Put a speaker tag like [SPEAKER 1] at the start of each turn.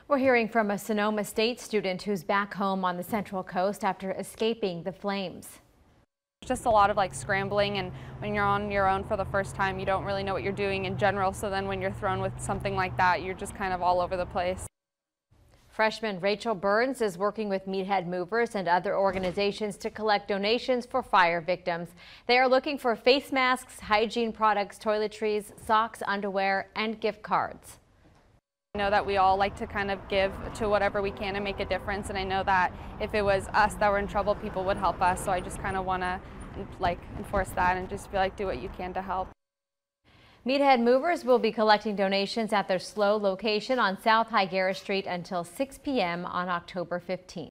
[SPEAKER 1] We're hearing from a Sonoma State student who's back home on the Central Coast after escaping the flames.
[SPEAKER 2] Just a lot of scrambling, and when you're on your own for the first time, you don't really know what you're doing in general. So then when you're thrown with something like that, you're just kind of all over the place.
[SPEAKER 1] Freshman Rachel Burns is working with Meathead Movers and other organizations to collect donations for fire victims. They are looking for face masks, hygiene products, toiletries, socks, underwear, and gift cards.
[SPEAKER 2] I know that we all like to kind of give to whatever we can and make a difference, and I know that if it was us that were in trouble, people would help us. So I just kind of want to enforce that and just be do what you can to help.
[SPEAKER 1] Meathead Movers will be collecting donations at their SLO location on South Higuera Street until 6 p.m. on October 15th.